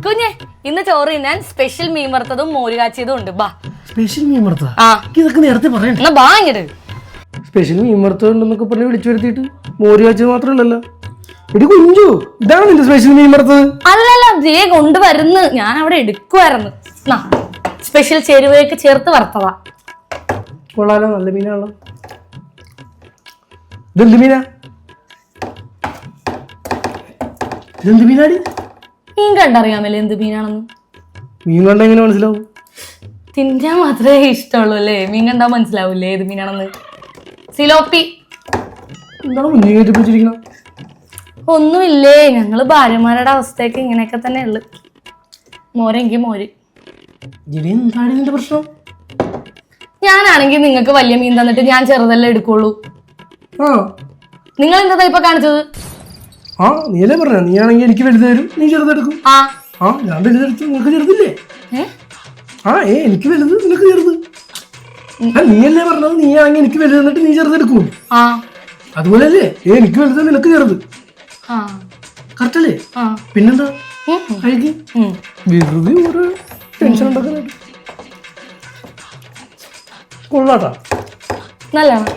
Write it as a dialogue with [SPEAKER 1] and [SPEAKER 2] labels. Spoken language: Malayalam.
[SPEAKER 1] കുഞ്ഞെ ഇന്ന് ചോറ് തിന്നാൻ സ്പെഷ്യൽ മീൻ വറുത്തതും മോര് കാച്ചിയതും ഉണ്ട്. ബാ.
[SPEAKER 2] സ്പെഷ്യൽ മീൻ വറുത്തതാ?
[SPEAKER 1] ആ
[SPEAKER 2] ഇതൊക്കെ നേരത്തെ പറയണ്ട.
[SPEAKER 1] എന്നാ ബാ ഇങ്ങട്.
[SPEAKER 2] സ്പെഷ്യൽ മീൻ വറുത്തതുണ്ടെന്നൊക്കെ പറഞ്ഞ് വിളിച്ചു വരുത്തിയിട്ട് മോര് കാച്ചത് മാത്രമല്ലല്ലോ. എടി കുഞ്ചു, ഇതാണ് നിന്റെ സ്പെഷ്യൽ മീൻ വറുത്തത്?
[SPEAKER 1] അല്ലല്ല, ദേ കൊണ്ടുവരുന്നു. ഞാൻ അവിടെ എടുക്കുവായിരുന്നു. സ്പെഷ്യൽ ചേരുവയൊക്കെ ചേർത്ത് വറുത്തതാ.
[SPEAKER 2] കൊള്ളാലോ, നല്ല മീനാണല്ലോ. ഇതെന്ത് മീനാ? ഇതെന്ത് മീനാടി?
[SPEAKER 1] മീൻ കണ്ടറിയാമല്ലേ എന്ത് മീനാണെന്ന്?
[SPEAKER 2] മീൻ കണ്ട എങ്ങനെ മനസ്സിലാവും?
[SPEAKER 1] തിന്നാൻ മാത്രമേ ഇഷ്ടമുള്ളൂ അല്ലേ? മീൻ കണ്ടാ മനസ്സിലാവൂല്ലേ ഏത് മീനാണെന്ന്? സിലോപ്പി.
[SPEAKER 2] എന്താണ് മുന്നേറ്റ് പിടിച്ചിരിക്കണം?
[SPEAKER 1] ഒന്നുമില്ലേ, ഞങ്ങള് ഭാര്യമാരുടെ അവസ്ഥയൊക്കെ ഇങ്ങനെയൊക്കെ തന്നെ ഉള്ളു. മോരെങ്കിൽ മോര്.
[SPEAKER 2] എന്താണ് നിന്റെ പ്രശ്നം?
[SPEAKER 1] ഞാനാണെങ്കിൽ നിങ്ങൾക്ക് വലിയ മീൻ തന്നിട്ട് ഞാൻ ചെറുതല്ലേ എടുക്കുള്ളൂ. നിങ്ങൾ എന്താ ഇപ്പൊ കാണിച്ചത്?
[SPEAKER 2] ആ നീയല്ലേ പറഞ്ഞ, നീ ആണെങ്കിൽ എനിക്ക് വലുത് തരും, നീ ചെറുതെടുക്കും. ഞാൻ വലുതെടുത്തു, നിനക്ക് ചെറുതില്ലേ? എനിക്ക് വലുത്, നിനക്ക് ചെറുത്. നീയല്ലേ പറഞ്ഞത്, നീ ആണെങ്കിൽ എനിക്ക് വലുത് തന്നിട്ട് നീ ചെറുതെടുക്കും. അതുപോലെയല്ലേ എനിക്ക് വലുത് നിനക്ക് ചെറുത്. കറക്റ്റല്ലേ? പിന്നെന്താ കഴിക്കും വെറുതെ ഒരു ടെൻഷൻ ഉണ്ടാക്കാനായിട്ട്. കൊള്ളാട്ടാ.
[SPEAKER 1] നല്ലതാണ്.